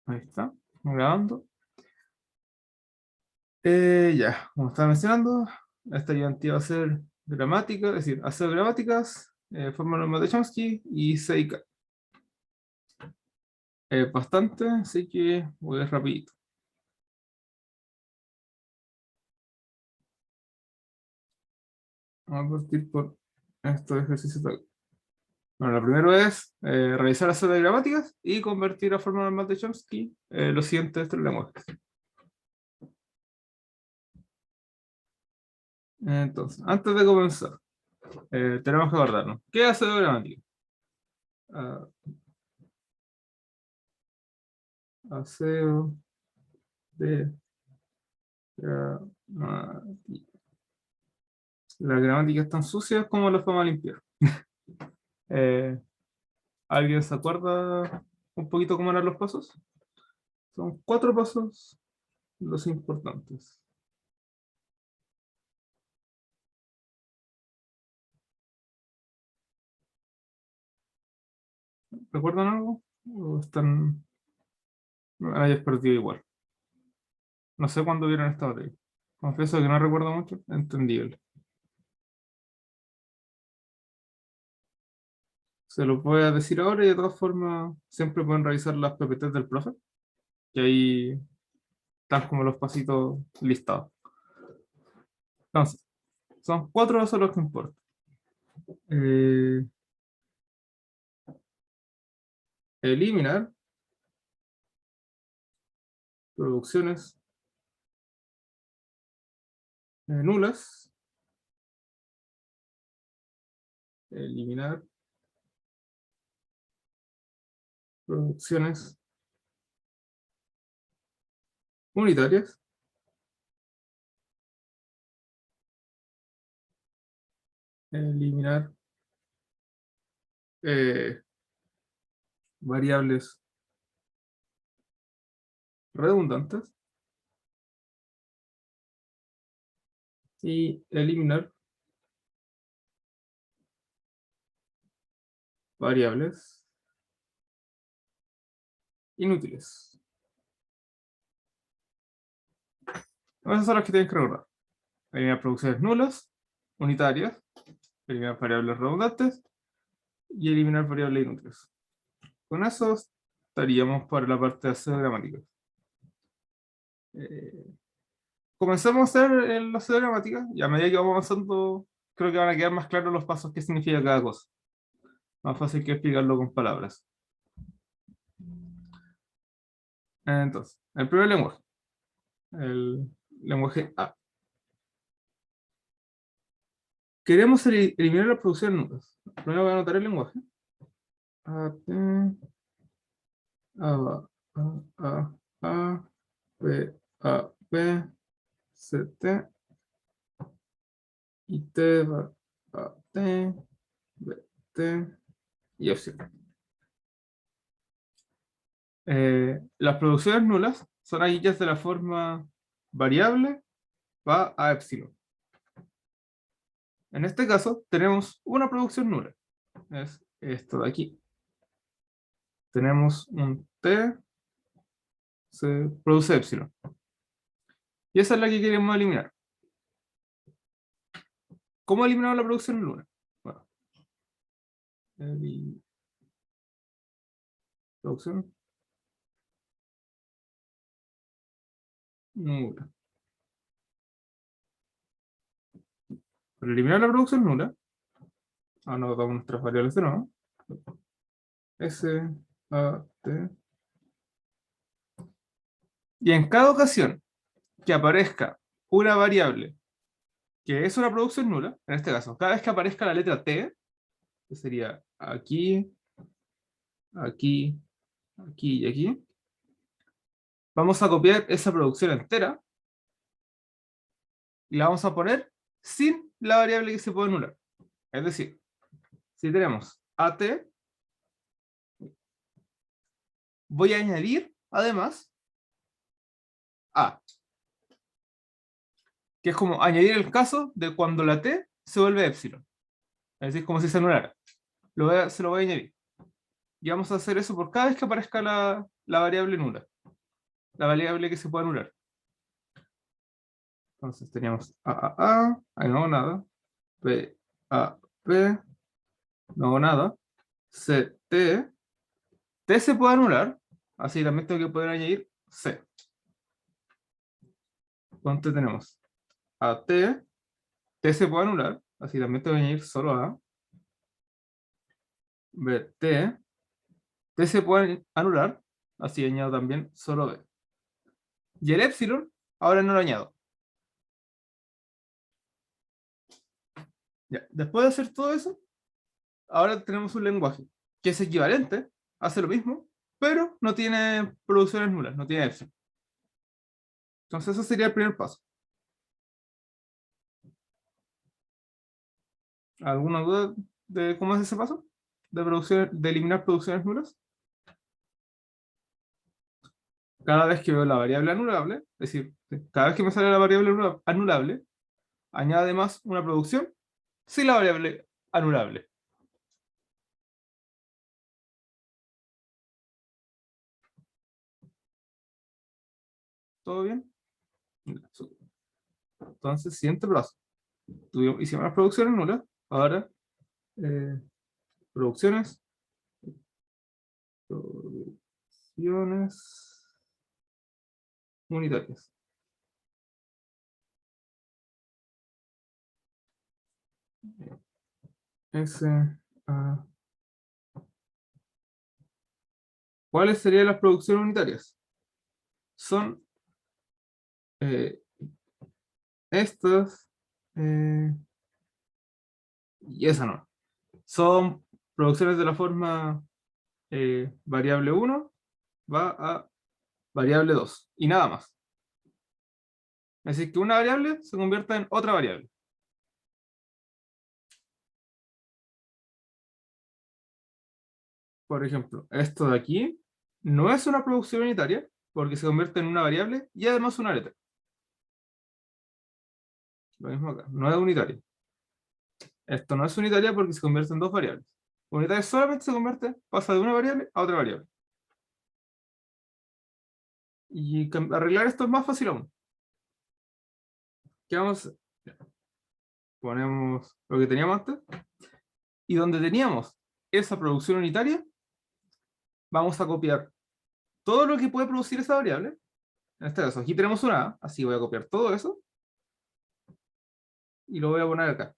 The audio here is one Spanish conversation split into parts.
Ahí está, grabando. Ya, como estaba mencionando, esta ayudantía va a ser gramática, es decir, hacer gramáticas, forma normal de Chomsky y 6K. Bastante, así que voy a ir rapidito. Vamos a partir por estos ejercicios de acá. Bueno, lo primero es realizar la serie de gramáticas y convertir a forma normal de Chomsky los siguientes tres lenguajes. Entonces, antes de comenzar, tenemos que acordarnos. ¿Qué hace de gramática? Ah, aseo de gramática. La gramática es tan sucia como la forma de limpiar. Eh, ¿Alguien se acuerda un poquito cómo eran los pasos? Son 4 pasos los importantes. ¿Recuerdan algo? ¿O están... Ah, ya es perdido igual? No sé cuándo vieron esta batalla. Confieso que no recuerdo mucho. Entendible. Se lo voy a decir ahora y de todas formas siempre pueden revisar las PPTs del profe, que ahí están como los pasitos listados. Entonces, son 4 pasos los que importan. Eh, Eliminar producciones nulas, eliminar producciones unitarias, eliminar eh, variables redundantes y eliminar variables inútiles. Esas son las que tienes que recordar. Eliminar producciones nulas, unitarias, eliminar variables redundantes y eliminar variables inútiles. Con eso estaríamos para la parte de hacer gramática. Comencemos a hacer el hacer gramática y a medida que vamos avanzando, creo que van a quedar más claros los pasos que significa cada cosa. Más fácil que explicarlo con palabras. Entonces, el primer lenguaje. El lenguaje A. Queremos eliminar las producciones nulas. Primero voy a anotar el lenguaje. A, T, A, A, A, B, A, B, C, T, y T, A, T, B, T, y opción. Las producciones nulas son aquellas de la forma variable va a epsilon. En este caso, tenemos una producción nula. Es esto de aquí. Tenemos un T, se produce epsilon. Y esa es la que queremos eliminar. ¿Cómo eliminamos la producción nula? Bueno, producción nula. Para eliminar la producción nula, anotamos nuestras variables de nuevo. S, A, T. Y en cada ocasión que aparezca una variable que es una producción nula, en este caso, cada vez que aparezca la letra T, que sería aquí, aquí, aquí y aquí, vamos a copiar esa producción entera y la vamos a poner sin la variable que se puede anular. Es decir, si tenemos AT, voy a añadir además A, que es como añadir el caso de cuando la T se vuelve epsilon. Es decir, como si se anulara. Se lo voy a añadir. Y vamos a hacer eso por cada vez que aparezca la variable nula. la variable que se puede anular. Entonces teníamos A, ahí no hago nada. B, A, B, no hago nada. C, T, T se puede anular, así también tengo que poder añadir C. Entonces tenemos A, T, T se puede anular, así también tengo que añadir solo A. B, T, T se puede anular, así añado también solo B. Y el epsilon, ahora no lo añado. Ya, después de hacer todo eso, ahora tenemos un lenguaje que es equivalente, hace lo mismo, pero no tiene producciones nulas, no tiene epsilon. Entonces ese sería el primer paso. ¿Alguna duda de cómo es ese paso? De eliminar producciones nulas. Cada vez que veo la variable anulable, es decir, cada vez que me sale la variable anulable, añade además una producción sin la variable anulable. ¿Todo bien? Entonces, siguiente paso. Hicimos las producciones nulas, ahora eh, producciones, producciones unitarias. S, A. ¿Cuáles serían las producciones unitarias? Son eh, estas y esa no. Son producciones de la forma variable 1 va a variable 2 y nada más. Es decir, que una variable se convierta en otra variable. Por ejemplo, esto de aquí no es una producción unitaria porque se convierte en una variable y además una letra. Lo mismo acá, no es unitaria. Esto no es unitaria porque se convierte en dos variables. Unitaria solamente se convierte, pasa de una variable a otra variable. Y arreglar esto es más fácil aún. ¿Qué vamos a hacer? Ponemos lo que teníamos antes. Y donde teníamos esa producción unitaria, vamos a copiar todo lo que puede producir esa variable. En este caso, aquí tenemos una A, así voy a copiar todo eso y lo voy a poner acá,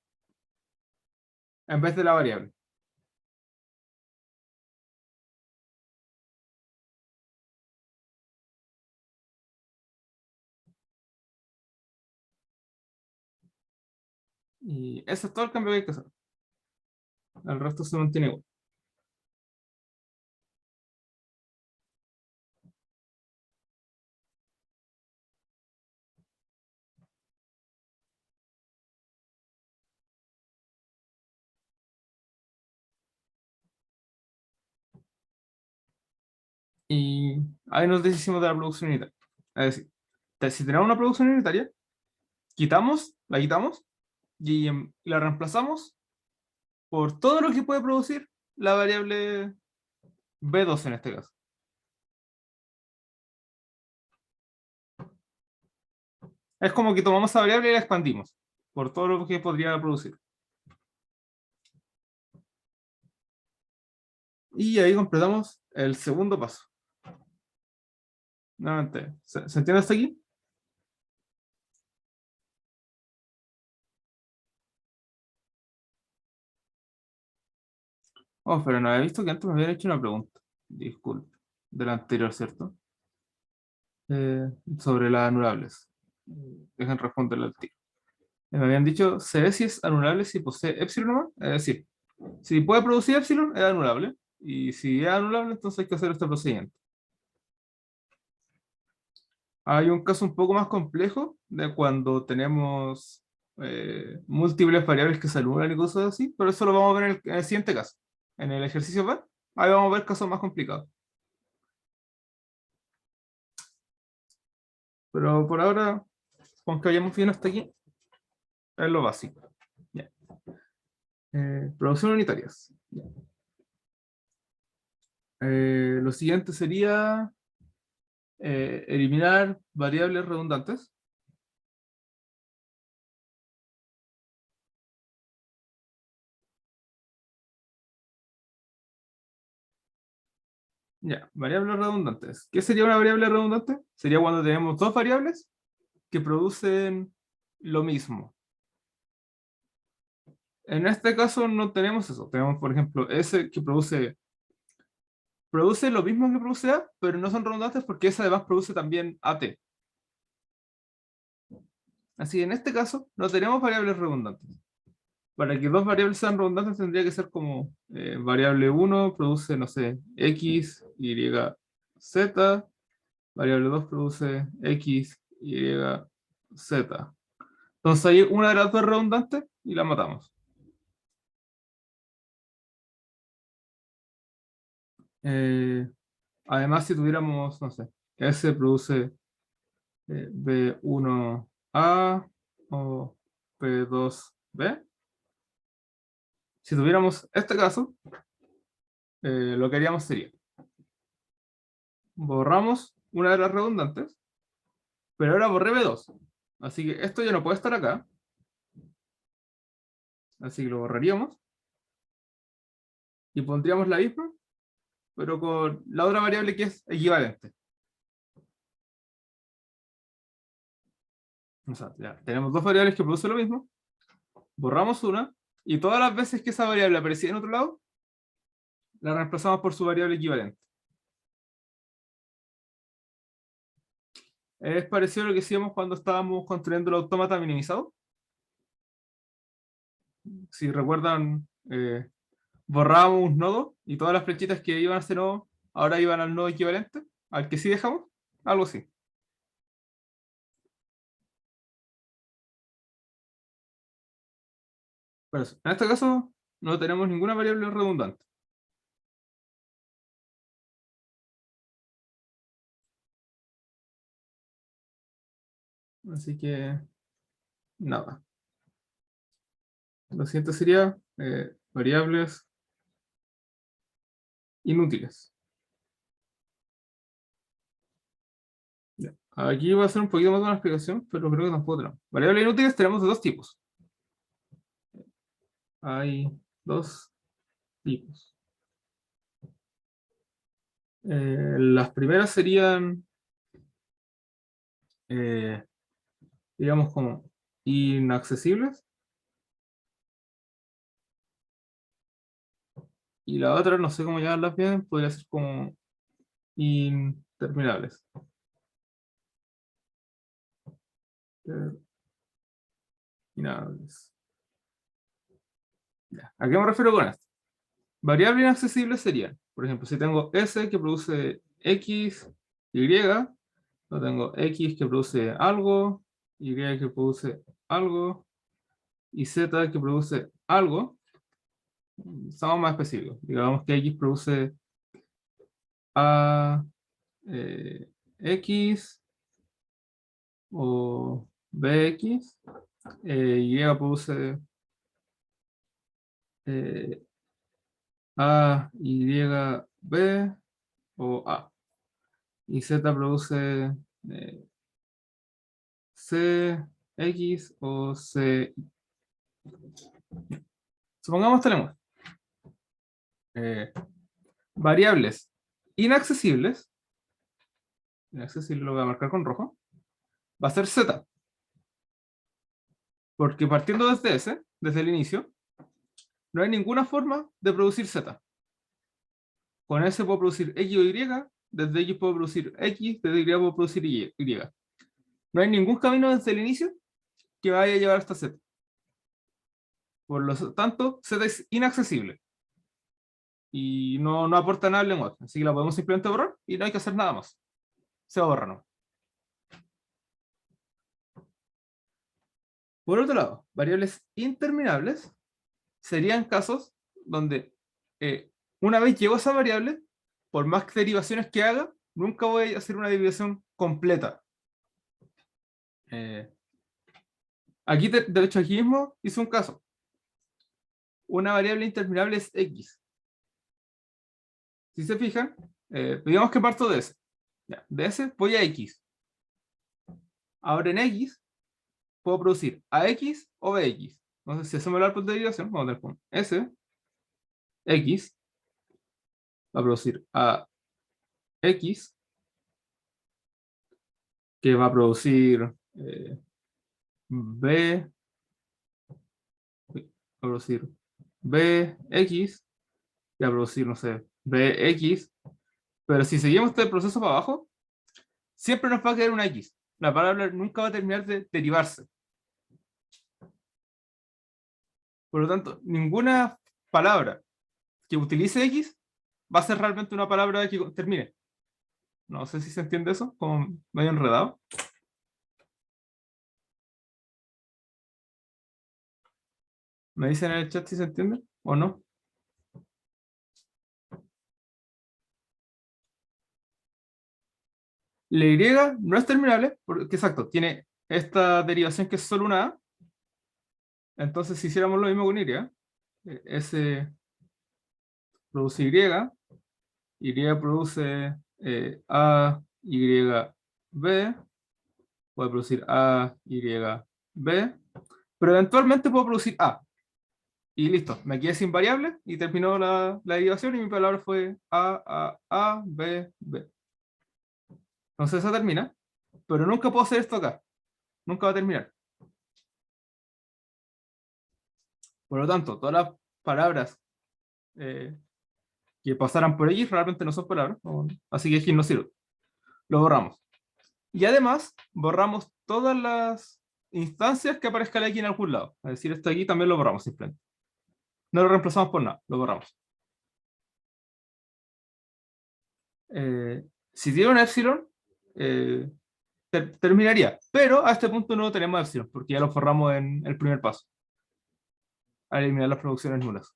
en vez de la variable. Y ese es todo el cambio que hay que hacer. El resto se mantiene igual. Y ahí nos deshicimos de la producción unitaria. Es decir, si tenemos una producción unitaria, la quitamos y la reemplazamos por todo lo que puede producir la variable B2 en este caso. Es como que tomamos esa variable y la expandimos por todo lo que podría producir. Y ahí completamos el segundo paso. Nuevamente, ¿se entiende hasta aquí? Oh, pero no había visto que antes me habían hecho una pregunta. Disculpe. De la anterior, ¿cierto? Sobre las anulables. Dejen responderle al tiro. Me habían dicho, se ve si es anulable si posee epsilon nomás. Es decir, si puede producir epsilon, es anulable. Y si es anulable, entonces hay que hacer este procedimiento. Hay un caso un poco más complejo de cuando tenemos múltiples variables que se anulan y cosas así, pero eso lo vamos a ver en el siguiente caso. En el ejercicio B, ahí vamos a ver casos más complicados. Pero por ahora, con que vayamos bien hasta aquí, es lo básico. Ya. Producción unitarias. Lo siguiente sería eliminar variables redundantes. Ya, variables redundantes. ¿Qué sería una variable redundante? Sería cuando tenemos dos variables que producen lo mismo. En este caso no tenemos eso. Tenemos, por ejemplo, S que produce lo mismo que produce A, pero no son redundantes porque S además produce también AT. Así que en este caso no tenemos variables redundantes. Para que dos variables sean redundantes tendría que ser como variable 1 produce, no sé, X, Y, Z. Variable 2 produce X, Y, Z. Entonces hay una de las dos redundantes y la matamos. Eh, Además, si tuviéramos, no sé, S produce B1A o P2B. Si tuviéramos este caso, lo que haríamos sería borramos una de las redundantes, pero ahora borré B2. Así que esto ya no puede estar acá. Así que lo borraríamos. Y pondríamos la misma, pero con la otra variable que es equivalente. O sea, ya tenemos dos variables que producen lo mismo. Borramos una. Y todas las veces que esa variable aparecía en otro lado, la reemplazamos por su variable equivalente. Es parecido a lo que hacíamos cuando estábamos construyendo el autómata minimizado. Si recuerdan, borrábamos un nodo y todas las flechitas que iban a ese nodo ahora iban al nodo equivalente, al que sí dejamos, algo así. Pero en este caso no tenemos ninguna variable redundante. Así que nada. Lo siguiente sería variables inútiles. Ya. Aquí voy a hacer un poquito más de una explicación, pero creo que tampoco tenemos. Variables inútiles tenemos de dos tipos. Hay dos tipos. Las primeras serían, eh, digamos, como inaccesibles. Y la otra, no sé cómo llamarlas bien, podría ser como interminables. Interminables. Ya. ¿A qué me refiero con esto? Variables inaccesibles serían, por ejemplo, si tengo S que produce X, Y, no tengo X que produce algo, Y que produce algo, y Z que produce algo, somos más específicos. Digamos que X produce A, X o BX, Y produce eh, A, Y, B o A. Y Z produce C, X o C. Supongamos tenemos eh, variables inaccesibles. Inaccesible lo voy a marcar con rojo. Va a ser Z. Porque partiendo desde S, desde el inicio, no hay ninguna forma de producir Z. Con S puedo producir X o Y, desde X puedo producir X, desde Y puedo producir Y. No hay ningún camino desde el inicio que vaya a llevar hasta Z. Por lo tanto, Z es inaccesible. Y no aporta nada al lenguaje. Así que la podemos simplemente borrar y no hay que hacer nada más. Se borra, ¿no? Por otro lado, variables interminables serían casos donde una vez llegó esa variable, por más derivaciones que haga, nunca voy a hacer una derivación completa. Aquí, de hecho, aquí mismo hice un caso. Una variable interminable es X. Si se fijan, digamos que parto de S. Ya, de S voy a X. Ahora en X puedo producir AX o BX. Entonces, si hacemos el árbol de derivación, vamos a tener con S, X, va a producir AX, que va a producir B, va a producir BX, y va a producir, no sé, BX. Pero si seguimos este proceso para abajo, siempre nos va a quedar una X. La palabra nunca va a terminar de derivarse. Por lo tanto, ninguna palabra que utilice X va a ser realmente una palabra que termine. No sé si se entiende eso, como medio enredado. ¿Me dicen en el chat si se entiende o no? La Y no es terminable, porque exacto, tiene esta derivación que es solo una A. Entonces, si hiciéramos lo mismo con Y, S produce Y produce A, Y, B, puede producir A, Y, B, pero eventualmente puedo producir A. Y listo, me quedé sin variable y terminó la derivación y mi palabra fue A, B, B. Entonces esa termina, pero nunca puedo hacer esto acá. Nunca va a terminar. Por lo tanto, todas las palabras eh, que pasaran por X realmente no son palabras, así que X no sirve. Lo borramos. Y además, borramos todas las instancias que aparezca la X en algún lado. Es decir, esto aquí también lo borramos simplemente. No lo reemplazamos por nada, lo borramos. Si tiene un epsilon, eh, terminaría. Pero a este punto no tenemos epsilon, porque ya lo forramos en el primer paso, al eliminar las producciones nulas.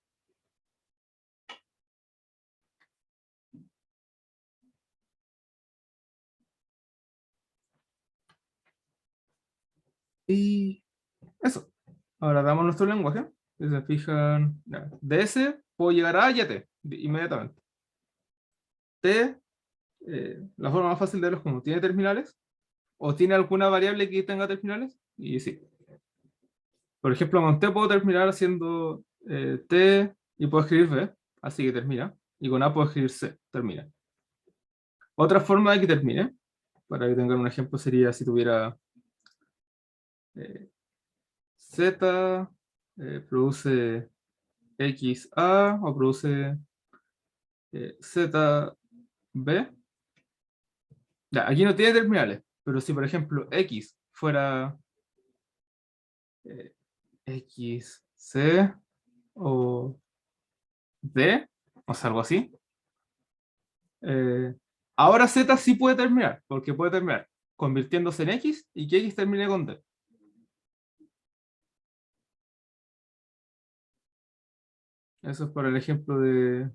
Y eso. Ahora damos nuestro lenguaje. Si se fijan, ya, de S puedo llegar a A y a T inmediatamente. T, la forma más fácil de verlo es como tiene terminales, o tiene alguna variable que tenga terminales, y sí. Por ejemplo, con T puedo terminar haciendo T y puedo escribir B, así que termina. Y con A puedo escribir C, termina. Otra forma de que termine, para que tengan un ejemplo, sería si tuviera eh, Z produce XA o produce ZB. Ya, aquí no tiene terminales, pero si por ejemplo X fuera eh, XC o D, o sea, algo así, eh, ahora Z sí puede terminar, porque puede terminar convirtiéndose en X y que X termine con D. Eso es para el ejemplo de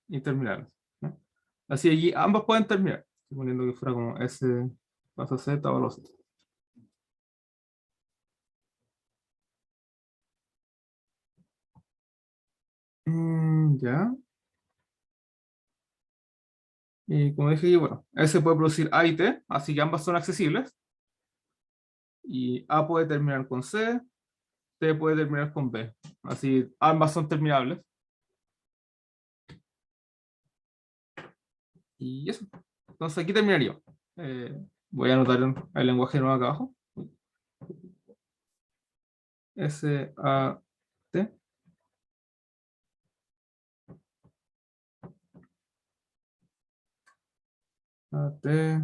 interminables, ¿no? Así allí ambos pueden terminar, suponiendo que fuera como S pasa Z o algo así. Ya. Y como dije, bueno, S puede producir A y T, así que ambas son accesibles. Y A puede terminar con C, T puede terminar con B. Así ambas son terminables. Y eso. Entonces aquí terminaría. Voy a anotar el lenguaje de nuevo acá abajo. S, A, T. A, T.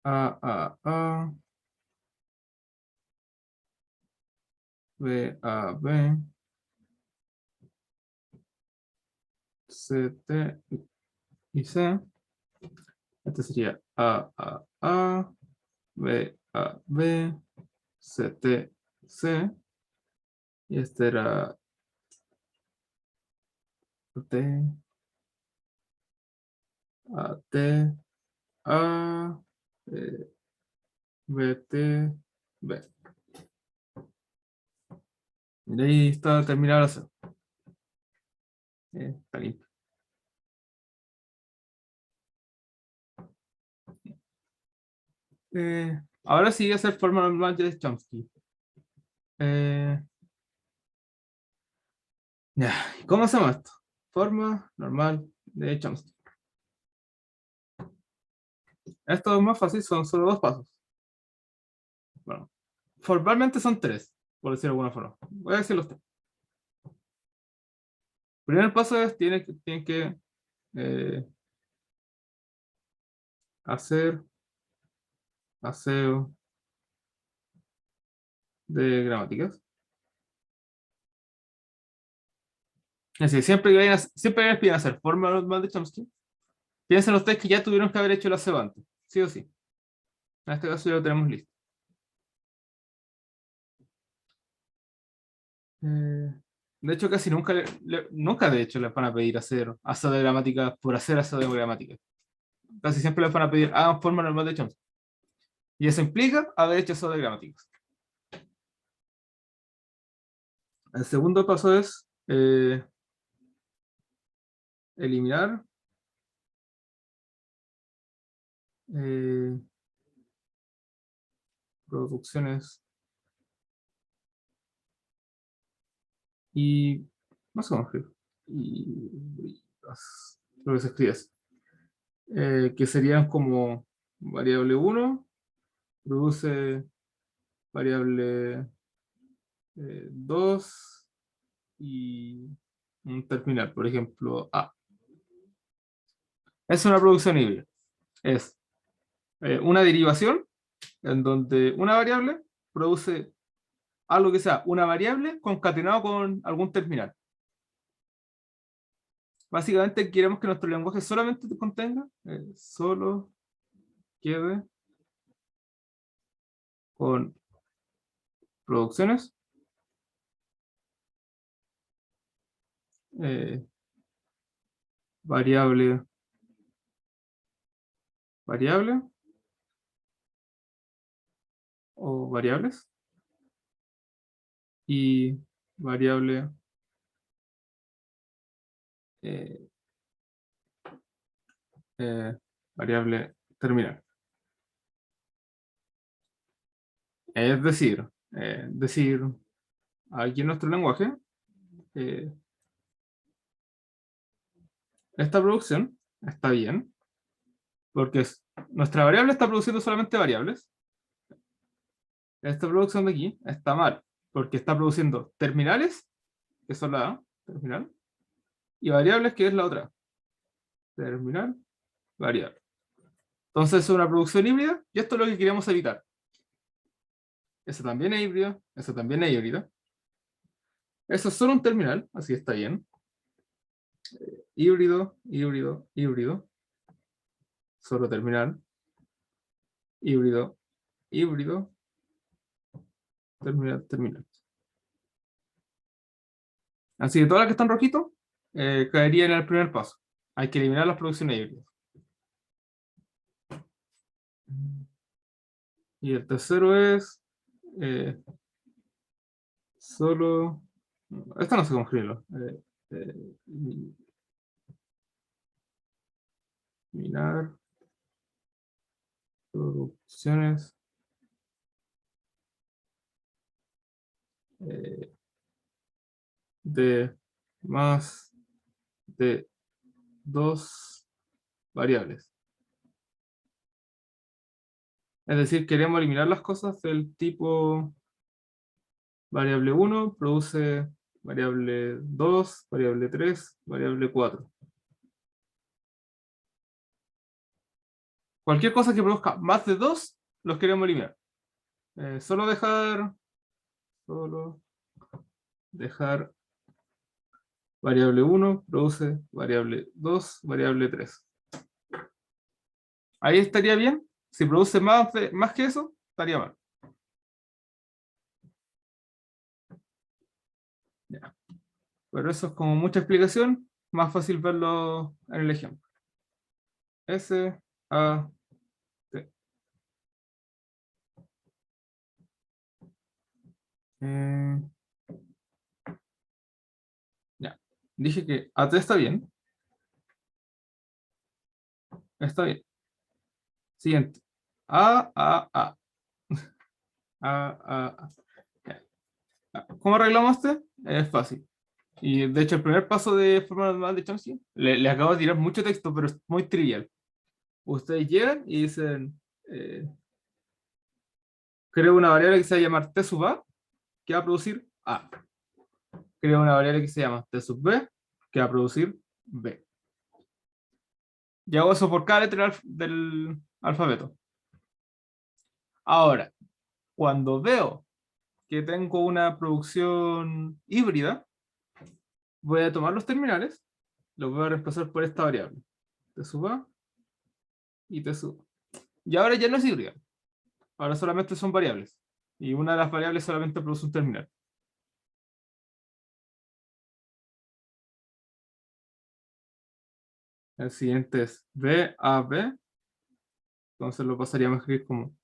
A, B, A, B. C, T y C. Este sería B, A, B, C, T, C. Y este era T, A, T, A, eh, B, T, B. Y ahí está terminada la C. Está limpio. Ahora sí voy a hacer forma normal de Chomsky. Ya, ¿cómo se llama esto? Forma normal de Chomsky. Esto es más fácil, son solo dos pasos. Bueno, formalmente son tres, por decirlo de alguna forma. Voy a decir los tres. El primer paso es, tienen que eh, hacer aseo de gramáticas. Es decir, siempre que les piden hacer forma normal de Chomsky, piensen ustedes que ya tuvieron que haber hecho el aseo antes, sí o sí. En este caso ya lo tenemos listo. De hecho, casi nunca, nunca de hecho les van a pedir hacer aseo de gramática por hacer aseo de gramática. Casi siempre les van a pedir hagan forma normal de Chomsky. Y eso implica haber hecho aseo de gramáticas. El segundo paso es eliminar eh, producciones y no sé cómo escribir. Lo que se escribe así. Que serían como variable 1 produce variable 2 y un terminal, por ejemplo, A. Es una producción híbrida. Es una derivación en donde una variable produce algo que sea una variable concatenado con algún terminal. Básicamente queremos que nuestro lenguaje solamente contenga, solo quede con producciones eh, variable, variable o variables y variable eh, variable terminal. Es decir, aquí en nuestro lenguaje, eh, esta producción está bien, porque nuestra variable está produciendo solamente variables. Esta producción de aquí está mal, porque está produciendo terminales, que son la A, terminal, y variables, que es la otra, terminal, variable. Entonces es una producción híbrida, y esto es lo que queríamos evitar. Eso también es híbrido, eso también es híbrido. Eso es solo un terminal, así está bien. Híbrido, híbrido, híbrido, solo terminal, híbrido, híbrido, terminal, terminal. Así que todas las que están rojitos caerían en el primer paso. Hay que eliminar las producciones híbridas. Y el tercero es solo. Esta no sé cómo escribirlo. Eliminar producciones eh, de más de dos variables. Es decir, queremos eliminar las cosas del tipo variable 1 produce variable 2, variable 3, variable 4. Cualquier cosa que produzca más de 2, los queremos eliminar. Solo dejar variable 1 produce variable 2, variable 3. Ahí estaría bien. Si produce más que eso, estaría mal. Ya. Pero eso es como mucha explicación. Más fácil verlo en el ejemplo. S, A, T. Ya. Dije que AT está bien. Está bien. Siguiente. A, A, A. A, A, A. Ya. ¿Cómo arreglamos este? Es fácil. Y de hecho, el primer paso de forma normal de Chomsky, le acabo de tirar mucho texto, pero es muy trivial. Ustedes llegan y dicen, eh, creo una variable que se va a llamar T sub A, que va a producir A. Creo una variable que se llama T sub B, que va a producir B. Y hago eso por cada letra del alfabeto. Ahora, cuando veo que tengo una producción híbrida, voy a tomar los terminales, los voy a reemplazar por esta variable. T sub A y T sub A. Y ahora ya no es híbrida. Ahora solamente son variables. Y una de las variables solamente produce un terminal. El siguiente es B a B. Entonces lo pasaríamos a escribir como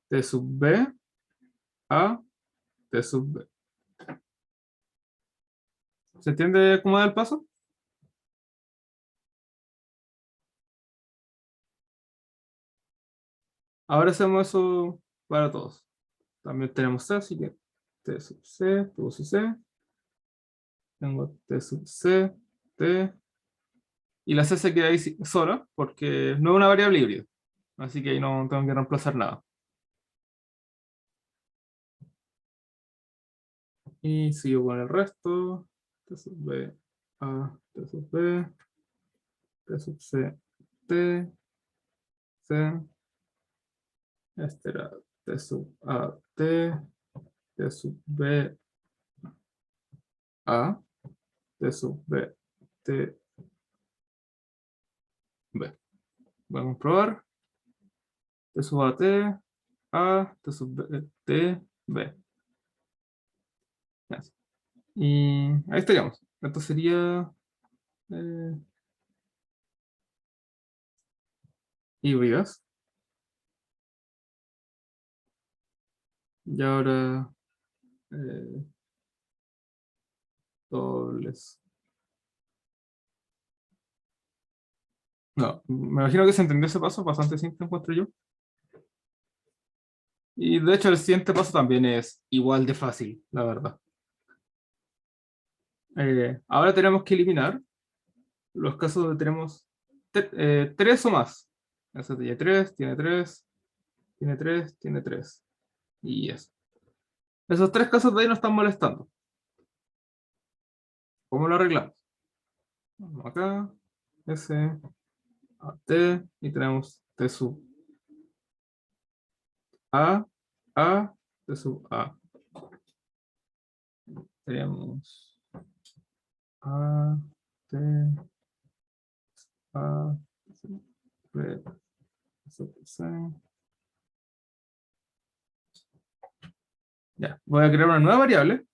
T sub B a T sub B. ¿Se entiende cómo da el paso? Ahora hacemos eso para todos. También tenemos C, así que T sub C, T sub C. Tengo T sub C, T. Y la C se queda ahí sola porque no es una variable híbrida. Así que ahí no tengo que reemplazar nada. Y sigo con el resto. T sub B a T sub B. T sub C, T, C. Este era T sub A, T. T sub B A. T sub B, T, B. Vamos a probar. T sub A, T. A, T sub B, T, B. Gracias. Y ahí estaríamos. Esto sería eh, híbridas. Y ahora eh, dobles. No, me imagino que se entendió ese paso, bastante simple encuentro yo. Y de hecho el siguiente paso también es igual de fácil, la verdad. Ahora tenemos que eliminar los casos donde tenemos tres o más. Eso tiene tres, tiene tres, tiene tres, tiene tres. Y eso. Esos tres casos de ahí nos están molestando. ¿Cómo lo arreglamos? Vamos acá, S, A, T, y tenemos T sub A, A, T sub A. Tenemos A, T, A, T sub B, T sub C. Ya, voy a crear una nueva variable,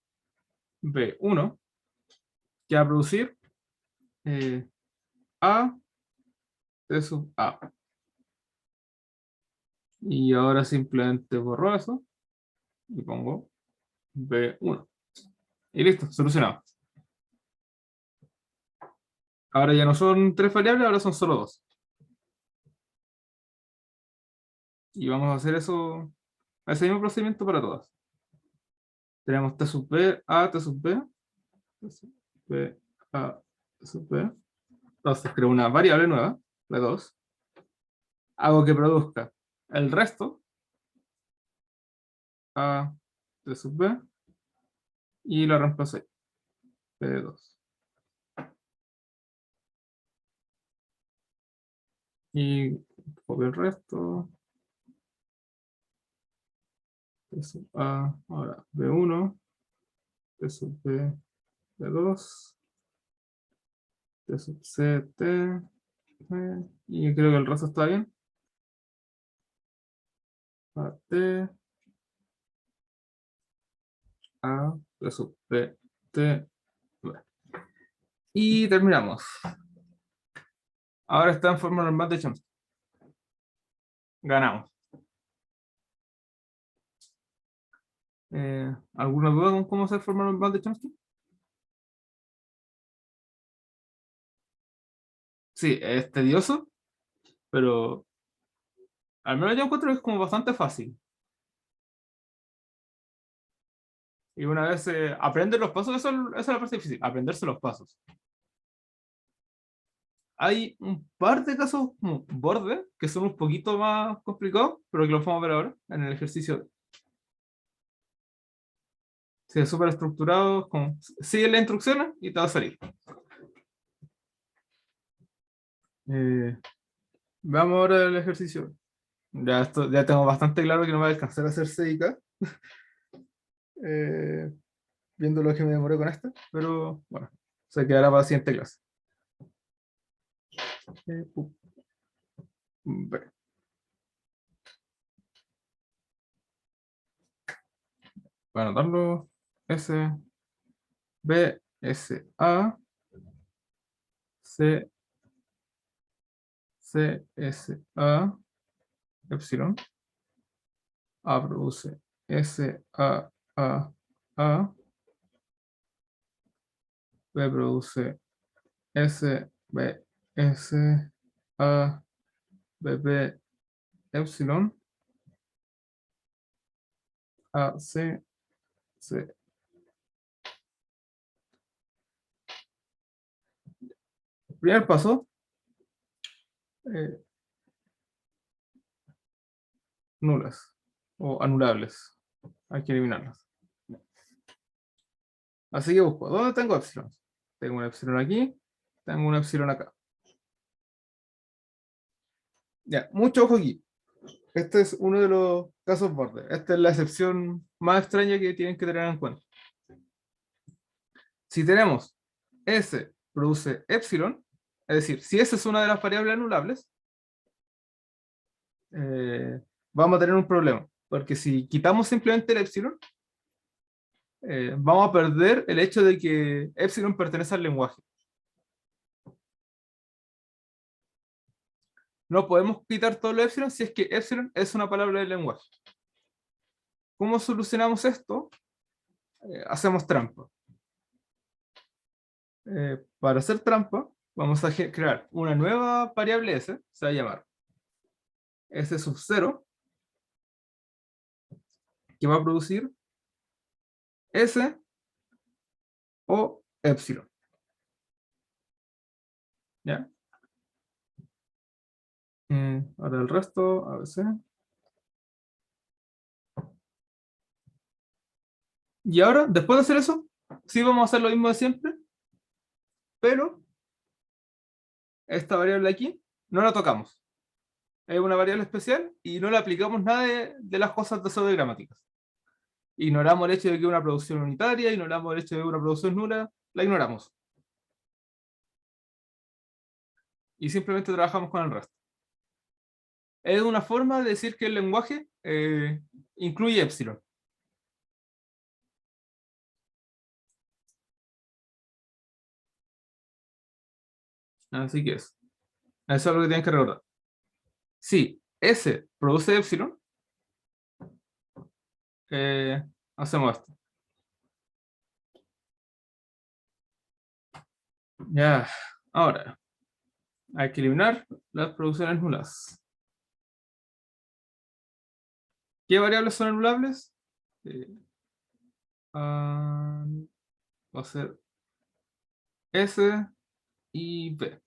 B1, que va a producir A, T sub A. Y ahora simplemente borro eso y pongo B1. Y listo, solucionado. Ahora ya no son tres variables, ahora son solo dos. Y vamos a hacer eso, ese mismo procedimiento para todas. Tenemos T sub B, A, T sub B, T sub B, A, T sub B. Entonces creo una variable nueva de 2. Hago que produzca el resto, A, T sub B, y lo reemplazo ahí, B2. Y copio el resto, T sub A, ahora B1, T sub B, B2, T sub C, T, y creo que el resto está bien. A, T, A, T sub B, T, B. Y terminamos. Ahora está en forma normal de Chomsky. Ganamos. ¿Alguna duda con cómo hacer forma normal de Chomsky? Sí, es tedioso, pero al menos yo encuentro que es como bastante fácil. Y una vez aprendes los pasos, eso es la parte difícil, aprenderse los pasos. Hay un par de casos como borde que son un poquito más complicados, pero que los vamos a ver ahora en el ejercicio. Si es súper estructurado, como, sigue las instrucciones y te va a salir. Eh, Veamos ahora el ejercicio. Ya tengo bastante claro que no va a alcanzar a hacer sédica, eh, viendo lo que me demoré con esta, pero bueno, se quedará para la siguiente clase. Eh, pu- ve. Para anotarlo, S, B, S, A, C, C, S, A, epsilon, A produce S, A, A, A, B produce S, B, S, A, B, B, epsilon, A, C, C. Primer paso, eh, nulas o anulables. Hay que eliminarlas. Así que busco, ¿dónde tengo epsilon? Tengo un epsilon aquí, tengo un epsilon acá. Ya, mucho ojo aquí. Este es uno de los casos borde. Esta es la excepción más extraña que tienen que tener en cuenta. Si tenemos S produce epsilon, es decir, si S es una de las variables anulables, vamos a tener un problema. Porque si quitamos simplemente el epsilon, vamos a perder el hecho de que epsilon pertenece al lenguaje. No podemos quitar todo el epsilon si es que epsilon es una palabra del lenguaje. ¿Cómo solucionamos esto? Hacemos trampa. Para hacer trampa, vamos a crear una nueva variable S, se va a llamar S sub 0, que va a producir S o epsilon. ¿Ya? Ahora el resto, a veces. Y ahora, después de hacer eso, sí vamos a hacer lo mismo de siempre, pero esta variable aquí no la tocamos. Es una variable especial y no le aplicamos nada de las cosas de pseudogramáticas. Ignoramos el hecho de que es una producción unitaria, ignoramos el hecho de que es una producción nula, la ignoramos. Y simplemente trabajamos con el resto. Es una forma de decir que el lenguaje incluye epsilon. Así que eso es lo que tienen que recordar. Si S produce epsilon, eh, hacemos esto. Ya, ahora hay que eliminar las producciones nulas. ¿Qué variables son anulables? Eh, ah, va a ser S y B.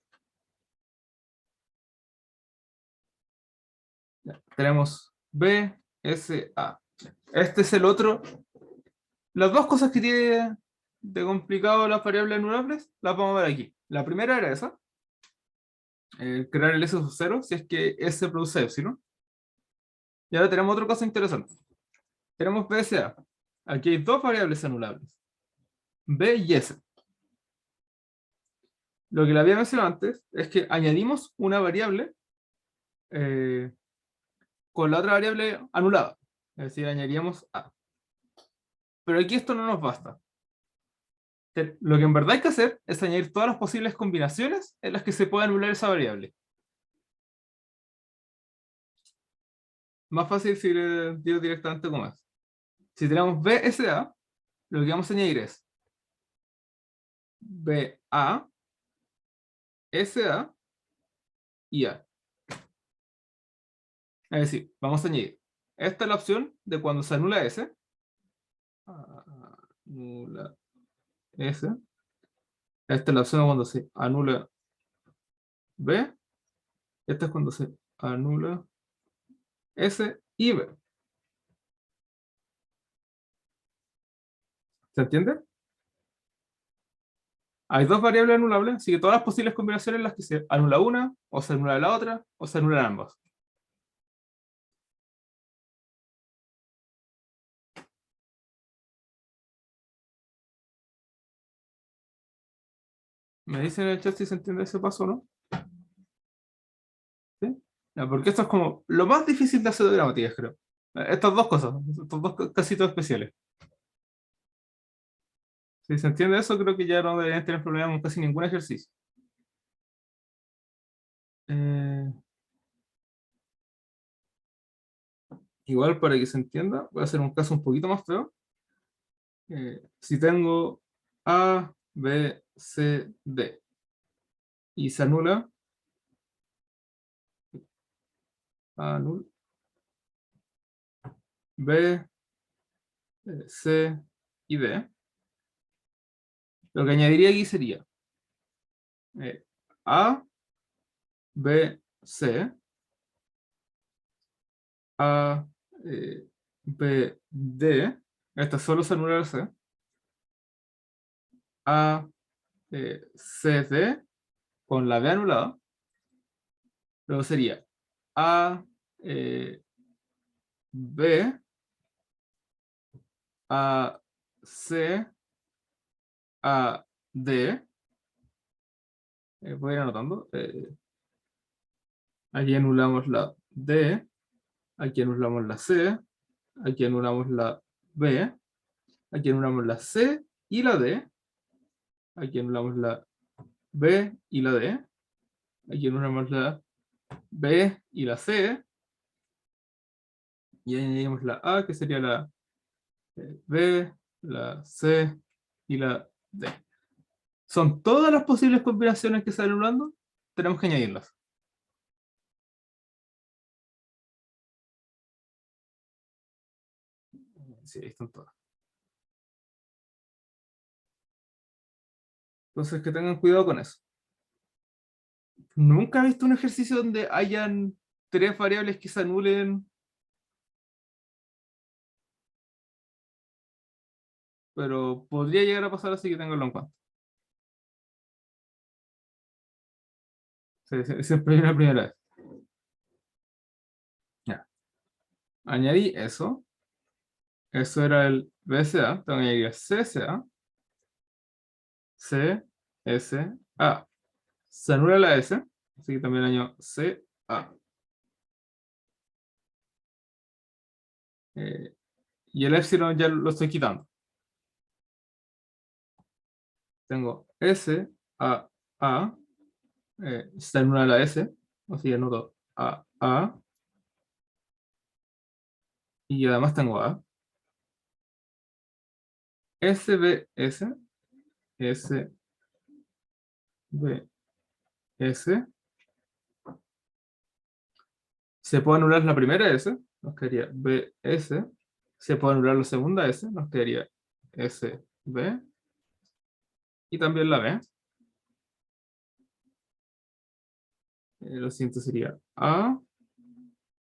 Ya, tenemos B, S, A. Este es el otro. Las dos cosas que tiene de complicado las variables anulables, las vamos a ver aquí. La primera era esa, crear el S sub 0, si es que S produce epsilon. Y ahora tenemos otra cosa interesante. Tenemos BSA. Aquí hay dos variables anulables, B y S. Lo que le había mencionado antes es que añadimos una variable eh, con la otra variable anulada. Es decir, añadiríamos A. Pero aquí esto no nos basta. Lo que en verdad hay que hacer es añadir todas las posibles combinaciones en las que se pueda anular esa variable. Más fácil si le digo directamente cómo es. Si tenemos BSA, lo que vamos a añadir es BA, SA y A. Es decir, vamos a añadir. Esta es la opción de cuando se anula S. Anula S. Esta es la opción de cuando se anula B. Esta es cuando se anula S y B. ¿Se entiende? Hay dos variables anulables, así que todas las posibles combinaciones en las que se anula una, o se anula la otra, o se anulan ambas. Me dicen en el chat si se entiende ese paso o no. ¿Sí? No, porque esto es como lo más difícil de hacer de gramática, creo. Estas dos cosas, estos dos casitos especiales. Si se entiende eso, creo que ya no deberían tener problemas con casi ningún ejercicio. Eh, igual, para que se entienda, voy a hacer un caso un poquito más feo. Si tengo A, B, C, D y se anula, anul, B, C y D, lo que añadiría aquí sería A, B, C, A, B, D, esta solo se anula la C, A, C, D, con la B anulada, luego sería A, eh, B, A, C, A, D, voy a ir anotando, aquí anulamos la D, aquí anulamos la C, aquí anulamos la B, aquí anulamos la C y la D, aquí anulamos la B y la D, aquí anulamos la B y la C, y añadimos la A, que sería la B, la C y la D. Son todas las posibles combinaciones que salen anulando, tenemos que añadirlas. Sí, ahí están todas. Entonces, que tengan cuidado con eso. Nunca he visto un ejercicio donde hayan tres variables que se anulen, pero podría llegar a pasar, así que tenganlo en cuenta. Sí, sí, siempre hay una primera vez. Ya. Añadí eso. Eso era el BSA. Tengo que añadir el CSA. C, S, A. Se anula la S, así que también añado C, A. Eh, y el epsilon ya lo estoy quitando. Tengo S, A, A. Se anula la S, así que anoto A, A. Y además tengo A. S, B, S, S, B, S. Se puede anular la primera S, nos quedaría B, S. Se puede anular la segunda S, nos quedaría S, B. Y también la B. Lo siguiente sería A.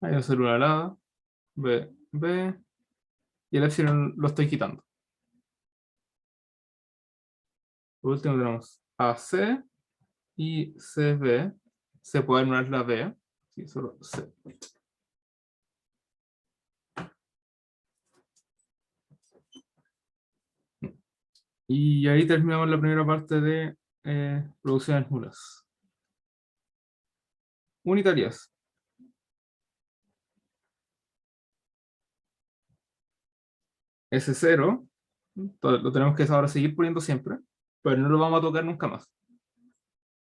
Ahí no se anula la A. B, B. Y el epsilon lo estoy quitando. Por último tenemos AC y CB. Se puede anular la B. Sí, solo C. Y ahí terminamos la primera parte de producciones nulas. Unitarias. S0. Lo tenemos que ahora seguir poniendo siempre, pero no lo vamos a tocar nunca más.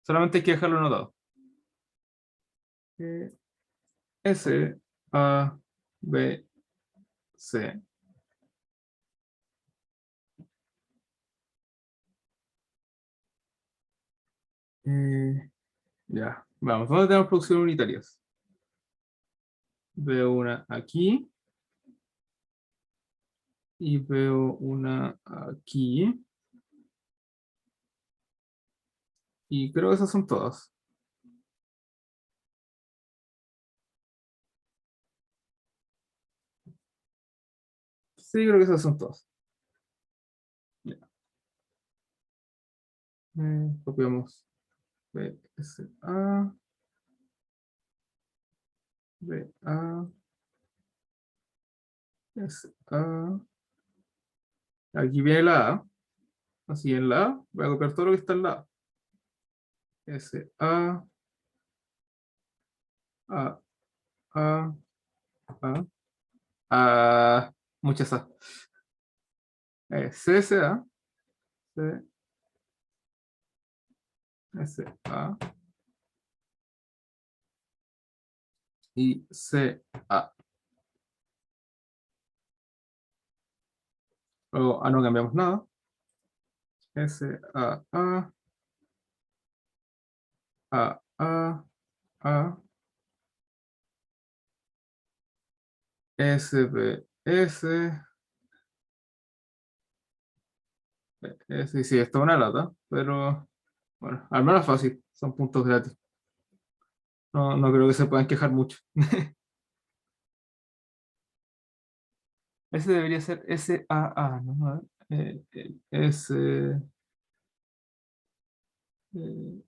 Solamente hay que dejarlo anotado. S, A, B, C. Ya, vamos, ¿dónde tenemos producciones unitarias? Veo una aquí y veo una aquí. Y creo que esas son todas. Sí, creo que esas son todas. Ya. Copiamos B, S, A, B, A, S, A. Aquí viene la A. Así en la A, voy a copiar todo lo que está en la A. S, A, A, A, A, A, muchas A. C, S, A, C, S, A y C, A. Luego, no cambiamos nada. S, A, A, A, A, A, S, B, S, sí, sí, esto es una lata, pero bueno, al menos fácil, son puntos gratis. No, no creo que se puedan quejar mucho. Ese debería ser SAA, ¿no? A ver, S, eh,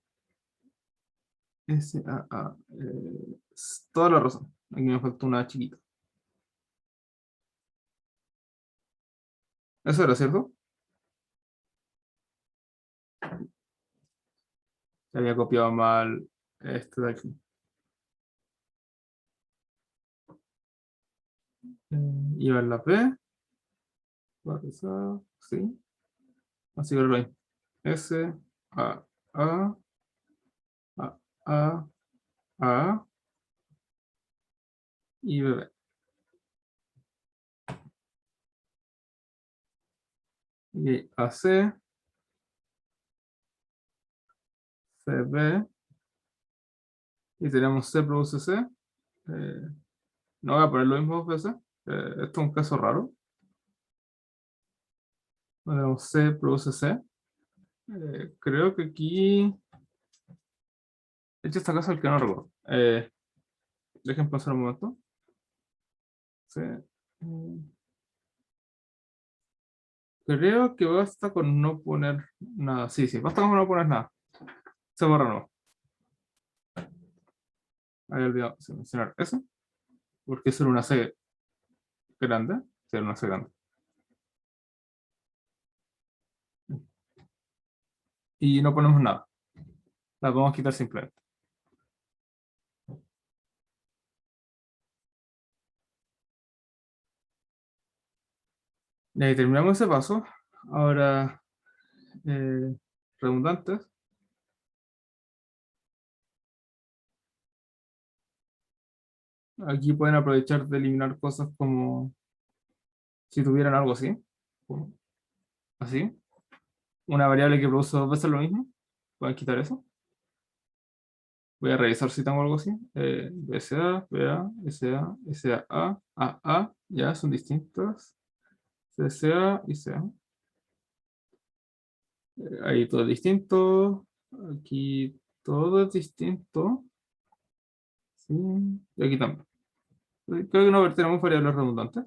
SAA. Toda la razón. Aquí me falta una chiquita. Eso era, ¿cierto? Se había copiado mal este de aquí. Iba en la P, sí. Así que lo mismo. S, A, A, A, A, A y B. Y AC, CB, y tenemos C produce C. No voy a poner lo mismo dos veces. Esto es un caso raro. Tenemos C produce C. Creo que aquí. De hecho, esta casa es el que no recuerdo. Dejen pasar un momento. C. Creo que basta con no poner nada. Sí, sí, basta con no poner nada. Se borra no. Había olvidado mencionar eso. Porque eso era una C grande. Sí, era una C grande. Y no ponemos nada. La podemos quitar simplemente. Y ahí terminamos ese paso. Ahora, eh, redundantes. Aquí pueden aprovechar de eliminar cosas como si tuvieran algo así. Como así. Una variable que produce dos veces lo mismo. Pueden quitar eso. Voy a revisar si tengo algo así. BSA, BA, SA, SAA, AA. Ya son distintas. CSA y CA. Ahí todo es distinto. Aquí todo es distinto. Sí. Y aquí también. Creo que no tenemos variables redundantes.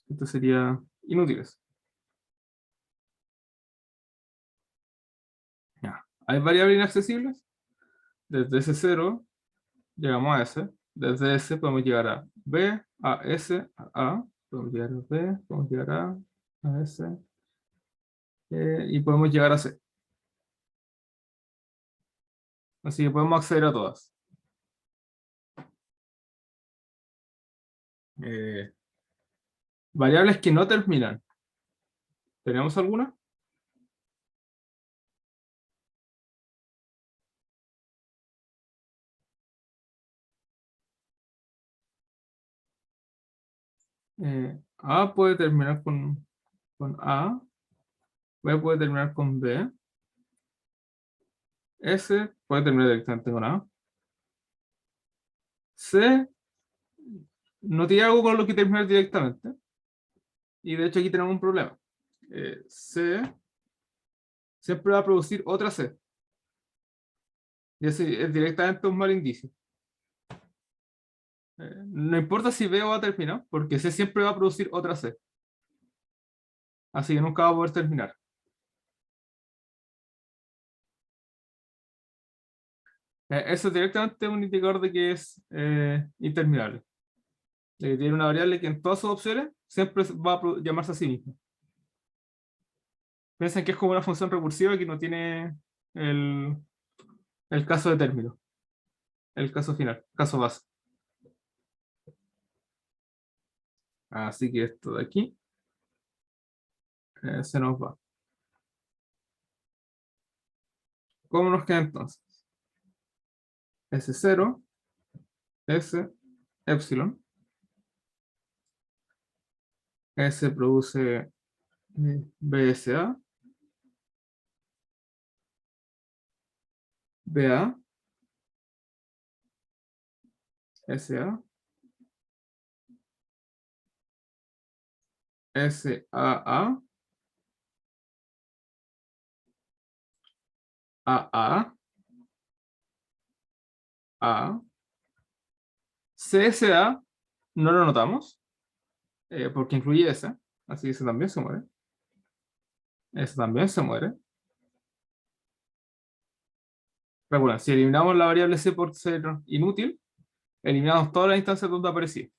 Esto sería inútiles. Ya. ¿Hay variables inaccesibles? Desde ese 0 llegamos a S. Desde S podemos llegar a B, a S, a A. Podemos llegar a B, podemos llegar a S. Y podemos llegar a C. Así que podemos acceder a todas. Eh, Variables que no terminan. ¿Tenemos alguna? A puede terminar con A. B puede terminar con B. S puede terminar directamente con A. C no tiene algo con lo que terminar directamente. Y de hecho aquí tenemos un problema. C siempre va a producir otra C. Y ese es directamente un mal indicio. No importa si B va a terminar, porque C siempre va a producir otra C. Así que nunca va a poder terminar. Eso es directamente un indicador de que es interminable. De que tiene una variable que en todas sus opciones siempre va a llamarse a sí misma. Piensen que es como una función recursiva que no tiene el, el caso de término, el caso final, caso base. Así que esto de aquí se nos va. ¿Cómo nos queda entonces? S0, S, epsilon. S produce BSA, BA, SA, SAA, AA, A, CSA, no lo notamos, porque incluye S, así que ese también se muere. Ese también se muere. Recuerden, si eliminamos la variable C por ser inútil, eliminamos todas las instancias donde aparecía.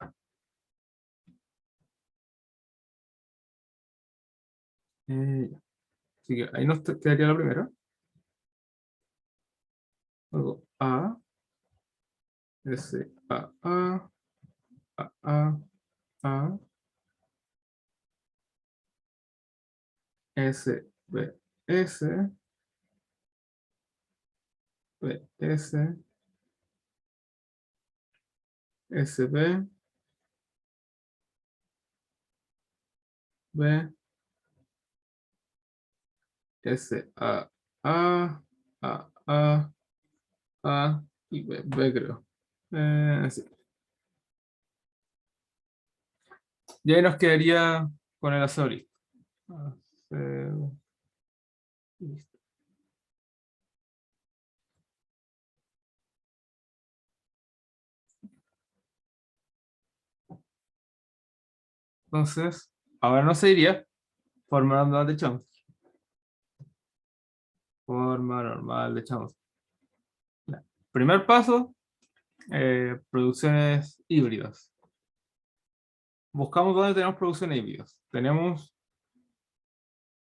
Así que ahí nos quedaría la primera. Luego A, S, A, A, S, B, S, B, S, S, B, B, S, A y B, B creo. Sí. Y ahí nos quedaría con el aseo listo. Aseo listo. Entonces, ahora no se diría forma normal de Chomsky. Forma normal de Chomsky. Ya. Primer paso, producciones híbridas. Buscamos dónde tenemos producciones híbridas. Tenemos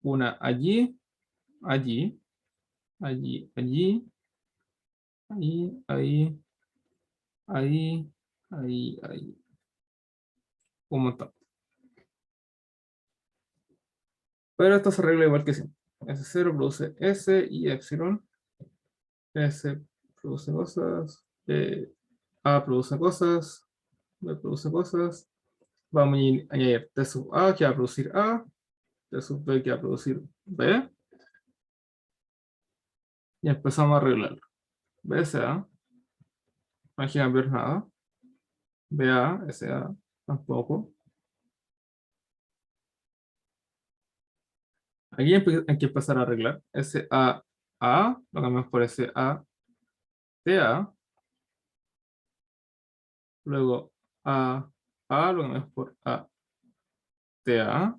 una allí, allí, allí, allí, ahí, ahí, ahí, ahí, ahí. Un montón. Pero esto se arregla igual que siempre. S0 produce S y epsilon. S produce cosas. A produce cosas. B produce cosas. Vamos a añadir T sub A que va a producir A. T sub B que va a producir B. Y empezamos a arreglarlo. BSA. No hay que cambiar nada. BA, SA, tampoco. Aquí hay que empezar a arreglar. SAA, lo cambiamos por SATA. Luego A, lo cambiamos por ATA.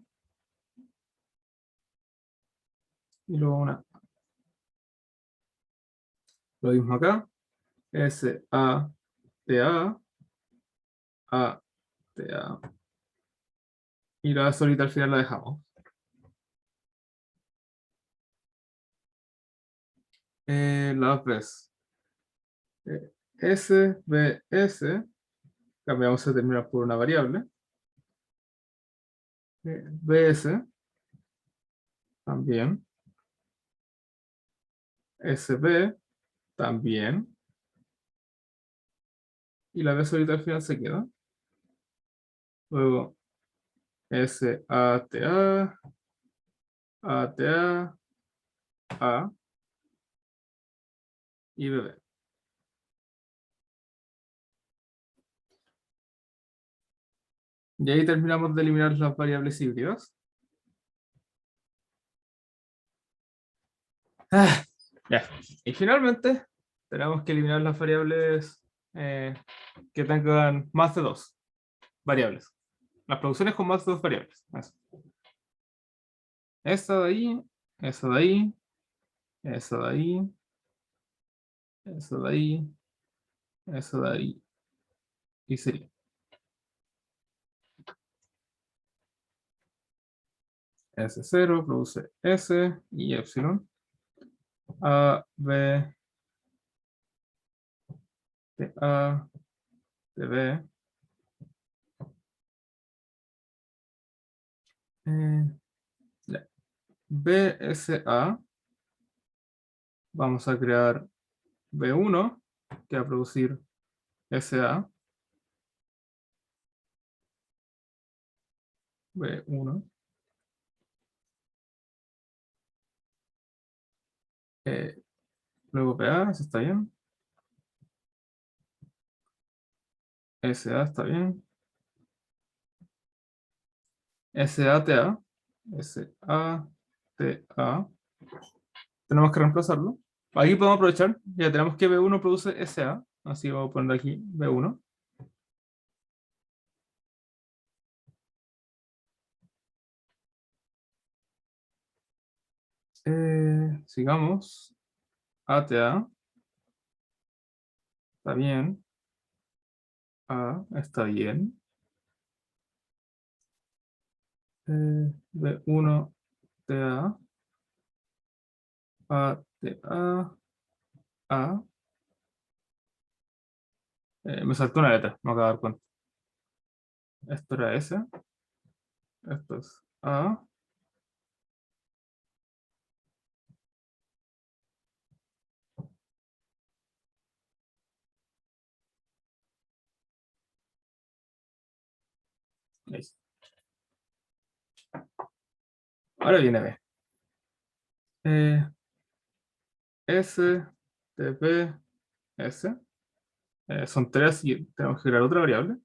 Y luego una. Lo mismo acá. SATA, ATA. Y la solita al final la dejamos. Las veces. SBS, cambiamos a terminar por una variable. BS, también. SB, también. Y la B solita al final se queda. Luego SATA, ATA, A. y bb. Y ahí terminamos de eliminar las variables híbridas. Ya. Y finalmente, tenemos que eliminar las variables que tengan más de 2 variables. Las producciones con más de 2 variables. Eso. Esa de ahí, esa de ahí, esa de ahí, esa de ahí, esa de ahí. Y sería S0 produce S y epsilon. A, B, de A, de B. Ya. BSA. Vamos a crear B1, que va a producir SA. B1. Luego PA, eso está bien. SA está bien. SATA. SATA. Tenemos que reemplazarlo. Aquí podemos aprovechar. Ya tenemos que B1 produce SA. Así vamos a poner aquí B1. Sigamos. ATA. Está bien. A está bien. B1 TA. A TA. A. Me saltó una letra, me acabo de dar cuenta. Esto era S. Esto es A. Listo. Ahora viene B. S, TP, S. Son tres y tenemos que crear otra variable.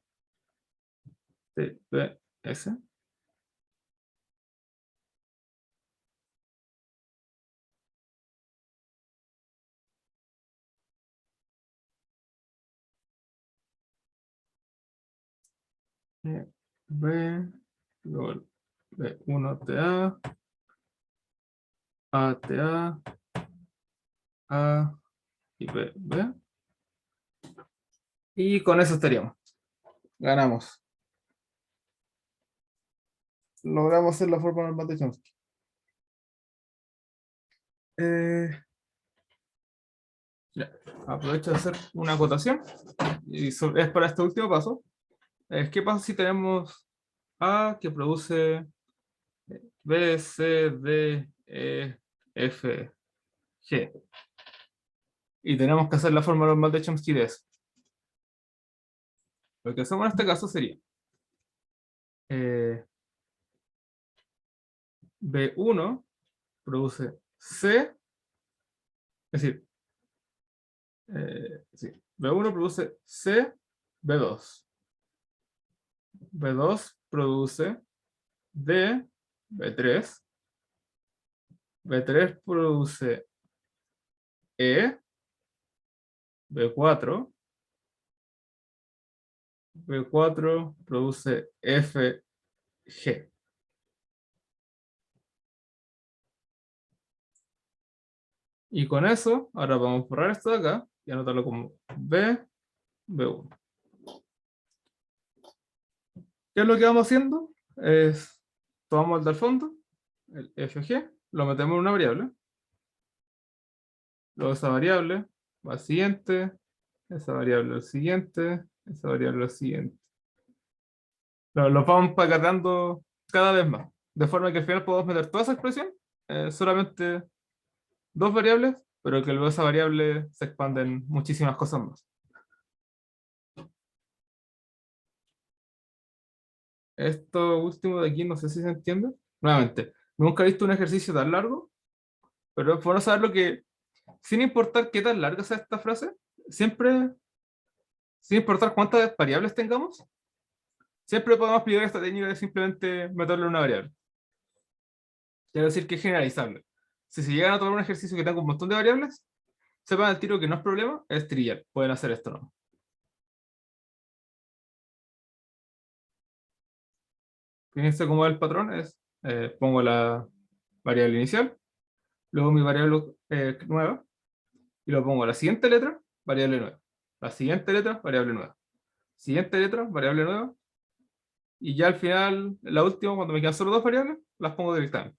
TP, S. B, luego B1 TA, A TA, A y B, B. Y con eso estaríamos. Ganamos. Logramos hacer la forma normal de Chomsky. Ya. Aprovecho de hacer una acotación. Y es para este último paso. ¿Qué pasa si tenemos A que produce B, C, D, E, F, G? Y tenemos que hacer la forma normal de Chomsky de eso. Lo que hacemos en este caso sería B1 produce C, es decir, sí, B1 produce C, B2. B2 produce D, B3. B3 produce E, B4. B4 produce F, G. Y con eso, ahora vamos a borrar esto de acá y anotarlo como B, B1. ¿Qué es lo que vamos haciendo? Es, tomamos el del fondo, el FG, lo metemos en una variable. Luego esa variable va al siguiente, esa variable al siguiente, esa variable al siguiente. Los vamos paquetando cada vez más, de forma que al final podemos meter toda esa expresión, solamente dos variables, pero que luego esa variable se expande en muchísimas cosas más. Esto último de aquí no sé si se entiende. Nuevamente, nunca he visto un ejercicio tan largo, pero es bueno saber lo que sin importar qué tan larga sea esta frase, siempre, sin importar cuántas variables tengamos, siempre podemos aplicar esta técnica de simplemente meterle una variable. Quiero decir que es generalizable. Si se llegan a tomar un ejercicio que tenga un montón de variables, sepan al tiro que no es problema, es trivial. Pueden hacer esto, ¿no? Fíjense cómo es el patrón. Pongo la variable inicial, luego mi variable nueva, y luego pongo la siguiente letra, variable nueva. La siguiente letra, variable nueva. Siguiente letra, variable nueva. Y ya al final, la última, cuando me quedan solo dos variables, las pongo directamente.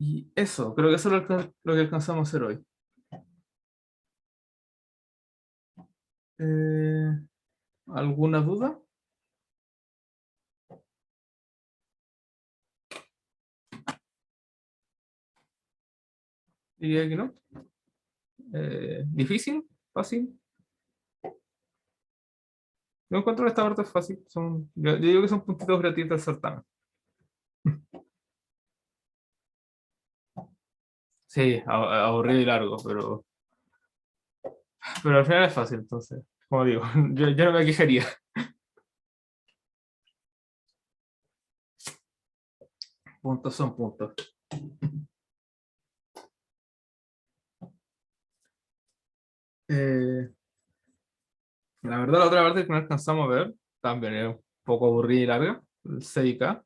Y eso, creo que eso es lo que alcanzamos a hacer hoy. Eh, ¿Alguna duda? Diría que no. ¿Difícil? ¿Fácil? Yo encuentro esta parte fácil. Yo digo que son puntitos gratis del certamen. Sí, aburrido y largo, pero al final es fácil, entonces, como digo, yo no me quejaría. Puntos son puntos. Eh, la verdad, la otra parte que no alcanzamos a ver, también es un poco aburrida y larga, el 6K.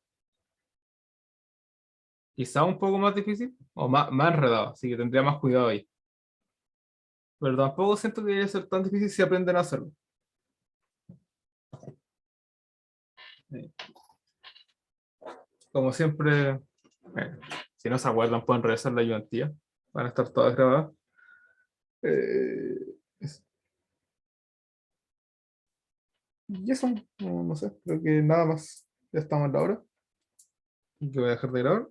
Quizá un poco más difícil, o más enredado, así que tendría más cuidado ahí. Pero tampoco siento que debería ser tan difícil si aprenden a hacerlo. Eh, Como siempre, si no se acuerdan, pueden revisar la ayudantía. Van a estar todas grabadas. Eh, es- y eso, no sé, creo que nada más. Ya estamos en la hora. Y que voy a dejar de grabar.